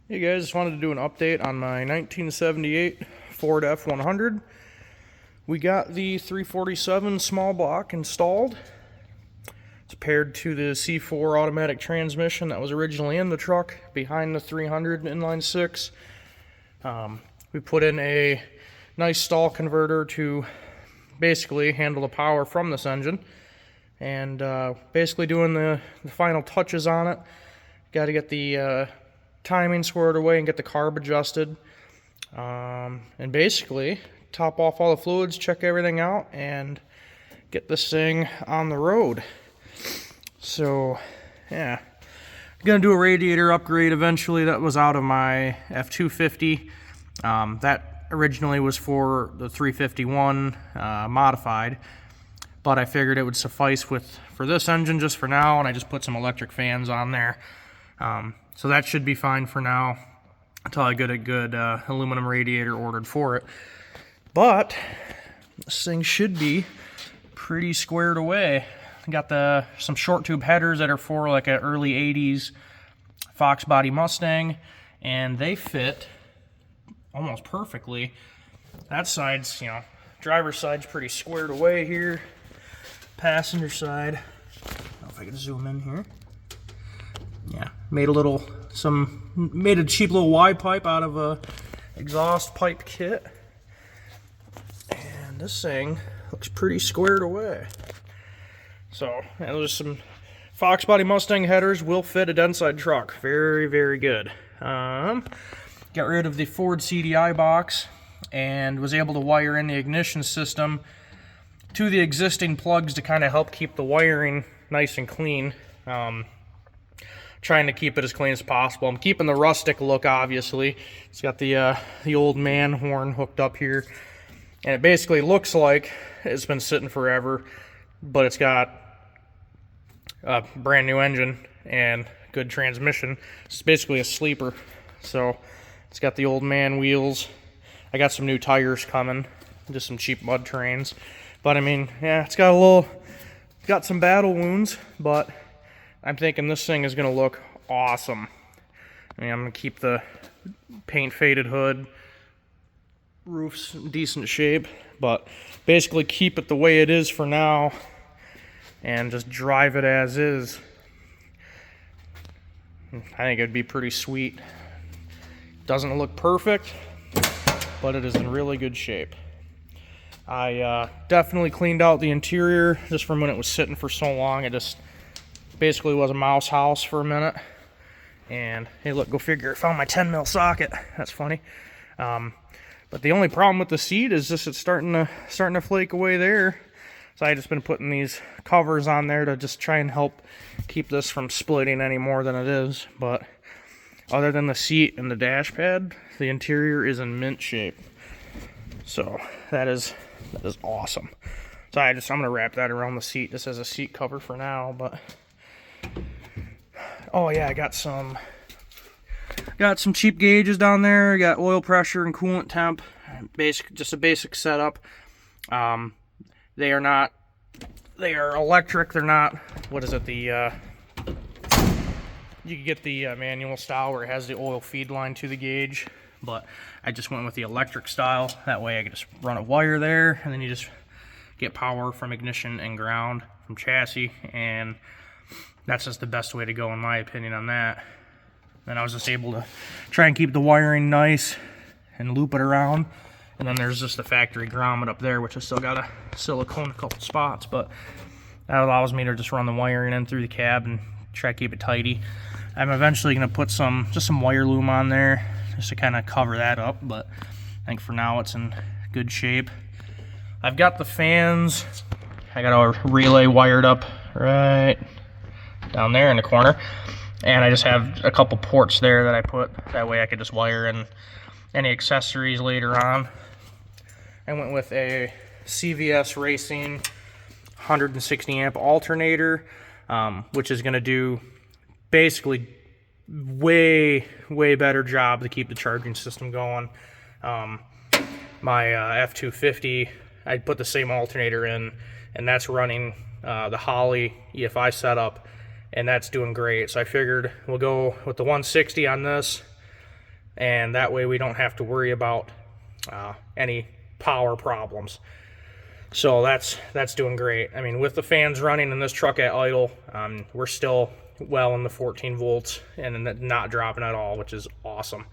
Hey guys, just wanted to do an update on my 1978 Ford F100. We got the 347 small block installed. It's paired to the C4 automatic transmission that was originally in the truck behind the 300 inline six. We put in a nice stall converter to basically handle the power from this engine, and basically doing the final touches on it. Got to get the timing squared away and get the carb adjusted, and basically top off all the fluids, check everything out, and get this thing on the road. So yeah, I'm gonna do a radiator upgrade eventually. That was out of my F250. That originally was for the 351 modified, but I figured it would suffice for this engine just for now, and I just put some electric fans on there. So that should be fine for now until I get a good aluminum radiator ordered for it. But this thing should be pretty squared away. I got some short tube headers that are for like an early 80s Fox body Mustang, and they fit almost perfectly. That side's, driver's side's pretty squared away here. Passenger side, I don't know if I can zoom in here. Yeah, made a cheap little Y pipe out of a exhaust pipe kit, and this thing looks pretty squared away. So yeah, there's some Fox body Mustang headers will fit a Denside truck, very, very good. Got rid of the Ford CDI box and was able to wire in the ignition system to the existing plugs to kind of help keep the wiring nice and clean. Trying to keep it as clean as possible. I'm keeping the rustic look, obviously. It's got the old man horn hooked up here, and it basically looks like it's been sitting forever, but it's got a brand new engine and good transmission. It's basically a sleeper. So it's got the old man wheels. I got some new tires coming, just some cheap mud terrains. But I mean, yeah, it's got some battle wounds, but I'm thinking this thing is going to look awesome. I mean, I'm going to keep the paint faded hood, roof's in decent shape, but basically keep it the way it is for now and just drive it as is. I think it'd be pretty sweet. Doesn't look perfect, but it is in really good shape. I definitely cleaned out the interior just from when it was sitting for so long. It just basically was a mouse house for a minute. And hey, look, go figure, I found my 10 mil socket. That's funny. But the only problem with the seat is just it's starting to flake away there. So I just been putting these covers on there to just try and help keep this from splitting any more than it is. But other than the seat and the dash pad, the interior is in mint shape. So that is awesome. So I'm gonna wrap that around the seat just as a seat cover for now. But oh yeah, I got some cheap gauges down there. I got oil pressure and coolant temp. Just a basic setup. They are electric. They're not, what is it, you can get the manual style where it has the oil feed line to the gauge, but I just went with the electric style. That way I can just run a wire there, and then you just get power from ignition and ground from chassis, and that's just the best way to go in my opinion on that. Then I was just able to try and keep the wiring nice and loop it around. And then there's just the factory grommet up there, which I still got a silicone a couple spots, but that allows me to just run the wiring in through the cab and try to keep it tidy. I'm eventually going to put just some wire loom on there just to kind of cover that up, but I think for now it's in good shape. I've got the fans. I got a relay wired up right down there in the corner, and I just have a couple ports there that I put. That way I could just wire in any accessories later on. I went with a CVS Racing 160 amp alternator, which is going to do basically way better job to keep the charging system going. My F250, I put the same alternator in, and that's running the Holley EFI setup, and that's doing great. So I figured we'll go with the 160 on this, and that way we don't have to worry about any power problems. So that's doing great. I mean, with the fans running and this truck at idle, we're still well in the 14 volts and not dropping at all, which is awesome.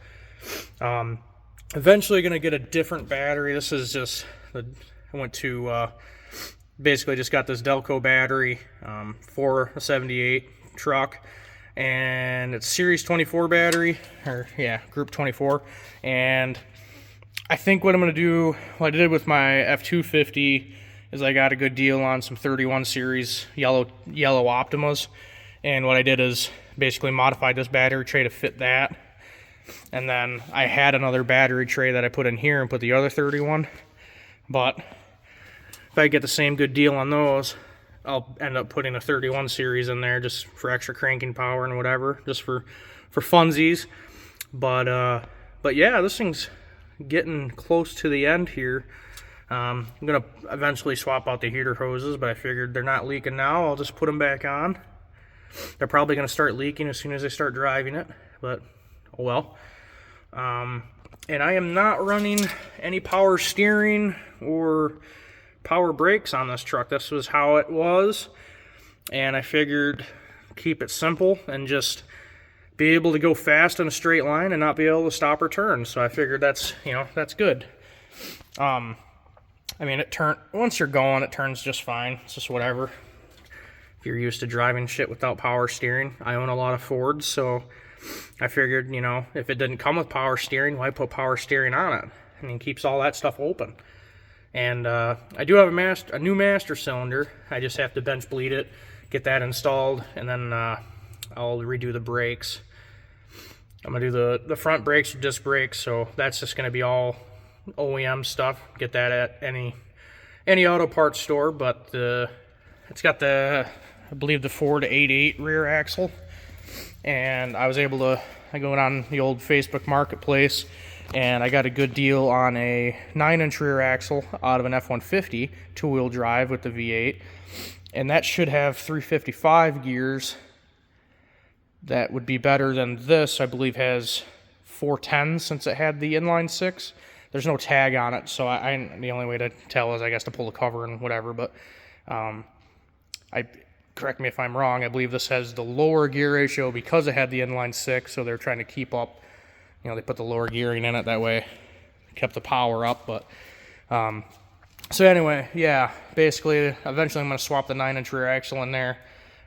Eventually going to get a different battery. This is just, I went to, basically just got this Delco battery for a 78 truck, and it's Series 24 battery, or yeah, Group 24. And I think what I'm going to do, what I did with my F250 is I got a good deal on some 31 series yellow Optimas, and what I did is basically modified this battery tray to fit that, and then I had another battery tray that I put in here and put the other 31, but if I get the same good deal on those, I'll end up putting a 31 series in there just for extra cranking power and whatever, just for funsies. But yeah, this thing's getting close to the end here. I'm gonna eventually swap out the heater hoses, but I figured they're not leaking now. I'll just put them back on. They're probably gonna start leaking as soon as I start driving it, but oh well. And I am not running any power steering or power brakes on this truck. This was how it was, and I figured keep it simple and just be able to go fast in a straight line and not be able to stop or turn. So I figured that's, you know, that's good. I mean, once you're going, it turns just fine. It's just whatever. If you're used to driving shit without power steering. I own a lot of Fords, so I figured, you know, if it didn't come with power steering, why put power steering on it? I mean, it keeps all that stuff open. And I do have a new master cylinder. I just have to bench bleed it, get that installed, and then I'll redo the brakes. I'm going to do the front brakes or disc brakes, so that's just going to be all OEM stuff. Get that at any auto parts store, but it's got I believe the Ford 8.8 rear axle, and I was able to, I go on the old Facebook Marketplace, and I got a good deal on a 9-inch rear axle out of an F150 two-wheel drive with the V8, and that should have 355 gears. That would be better than this. I believe has 410 since it had the inline 6. There's no tag on it, so the only way to tell is, I guess, to pull the cover and whatever. But correct me if I'm wrong. I believe this has the lower gear ratio because it had the inline 6. So they're trying to keep up. You know, they put the lower gearing in it that way, kept the power up. But so anyway, yeah. Basically, eventually I'm going to swap the 9-inch rear axle in there.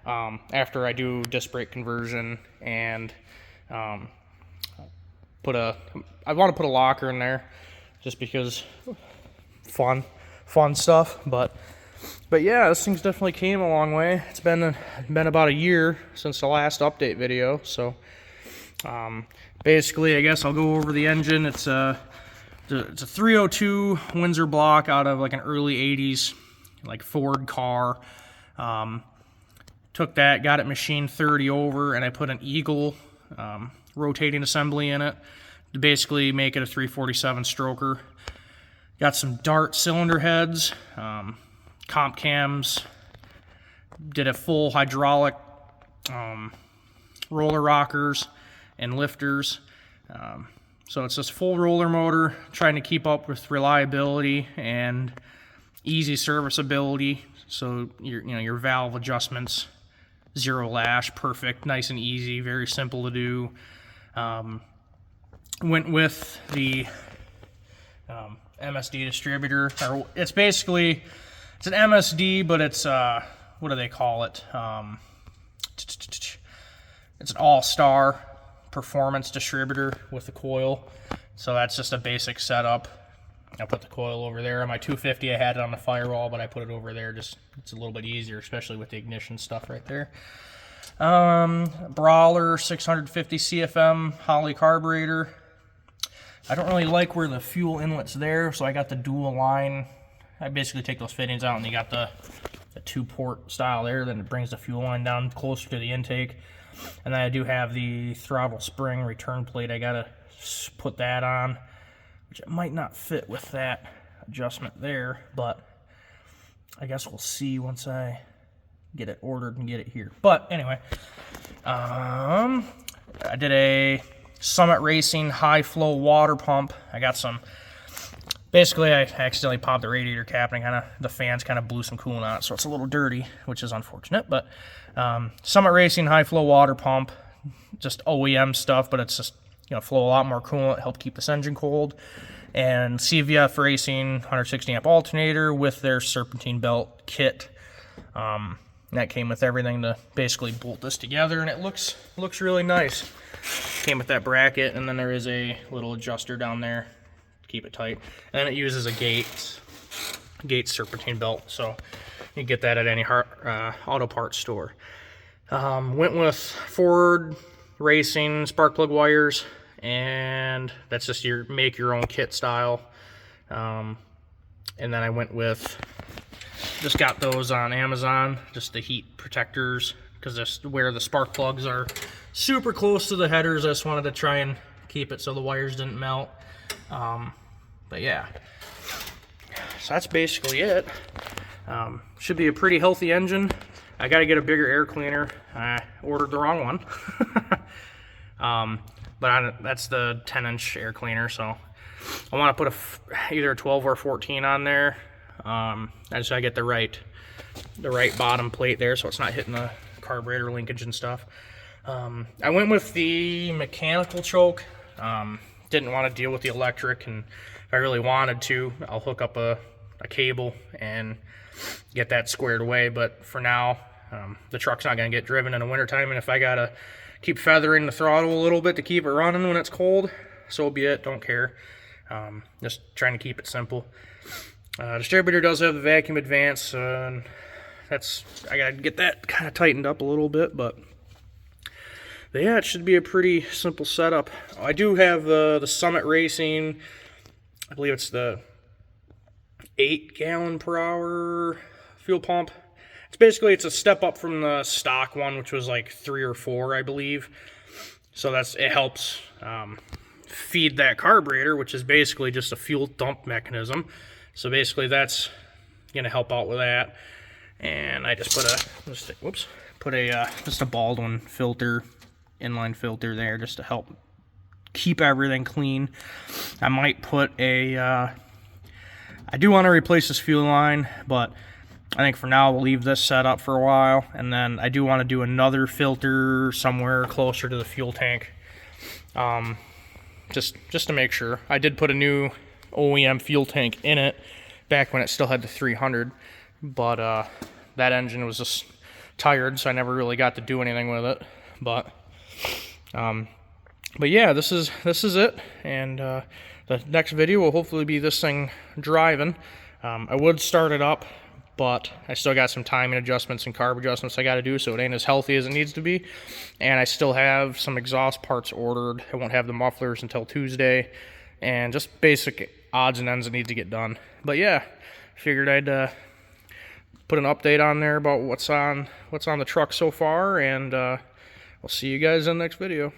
After I do disc brake conversion, and I want to put a locker in there just because fun stuff, but yeah, this thing's definitely came a long way. It's been about a year since the last update video, so basically I guess I'll go over the engine. It's a 302 Windsor block out of like an early 80s like Ford car. Took that, got it machined 30 over, and I put an Eagle rotating assembly in it to basically make it a 347 stroker. Got some Dart cylinder heads, comp cams, did a full hydraulic roller rockers and lifters. So it's this full roller motor, trying to keep up with reliability and easy serviceability. So your valve adjustments, zero lash, perfect, nice and easy, very simple to do. Went with the MSD distributor. It's an MSD, but it's what do they call it? It's an all-star performance distributor with the coil. So that's just a basic setup. I put the coil over there. On my 250, I had it on the firewall, but I put it over there. Just it's a little bit easier, especially with the ignition stuff right there. Brawler 650 CFM Holley carburetor. I don't really like where the fuel inlet's there, so I got the dual line. I basically take those fittings out, and you got the 2-port style there. Then it brings the fuel line down closer to the intake. And then I do have the throttle spring return plate. I gotta put that on, which it might not fit with that adjustment there, but I guess we'll see once I get it ordered and get it here. But anyway, I did a Summit Racing high flow water pump. I got some. Basically, I accidentally popped the radiator cap and the fans kind of blew some coolant out, so it's a little dirty, which is unfortunate. But Summit Racing high flow water pump, just OEM stuff, but it's just flow a lot more coolant, help keep this engine cold. And CVF Racing 160 amp alternator with their serpentine belt kit. That came with everything to basically bolt this together, and it looks really nice. Came with that bracket, and then there is a little adjuster down there to keep it tight. And then it uses a Gates serpentine belt, so you can get that at any auto parts store. Went with Ford Racing spark plug wires, and that's just your make your own kit style. And then I went with, just got those on Amazon, just the heat protectors, because that's where the spark plugs are super close to the headers. I just wanted to try and keep it so the wires didn't melt. But yeah, so that's basically it. Should be a pretty healthy engine. I got to get a bigger air cleaner. I ordered the wrong one. But that's the 10-inch air cleaner, so I want to put either a 12 or a 14 on there. I just gotta get the right bottom plate there, so it's not hitting the carburetor linkage and stuff. I went with the mechanical choke. Didn't want to deal with the electric, and if I really wanted to, I'll hook up a cable and get that squared away. But for now, the truck's not going to get driven in the wintertime, and if I gotta keep feathering the throttle a little bit to keep it running when it's cold, so be it. Don't care. Just trying to keep it simple. Distributor does have the vacuum advance, and I gotta get that kind of tightened up a little bit, but yeah, it should be a pretty simple setup. I do have the Summit Racing, I believe it's the 8 gallon per hour fuel pump. It's a step up from the stock one, which was like 3 or 4, I believe. So it helps feed that carburetor, which is basically just a fuel dump mechanism. So basically that's gonna help out with that. And I just put just a Baldwin filter, inline filter there, just to help keep everything clean. I might put I do want to replace this fuel line, but I think for now we'll leave this set up for a while, and then I do want to do another filter somewhere closer to the fuel tank, just to make sure. I did put a new OEM fuel tank in it back when it still had the 300, but that engine was just tired, so I never really got to do anything with it. But yeah, this is it, and the next video will hopefully be this thing driving. I would start it up, but I still got some timing adjustments and carb adjustments I got to do, so it ain't as healthy as it needs to be. And I still have some exhaust parts ordered. I won't have the mufflers until Tuesday, and just basic odds and ends that need to get done. But yeah, figured I'd put an update on there about what's on the truck so far, and we'll see you guys in the next video.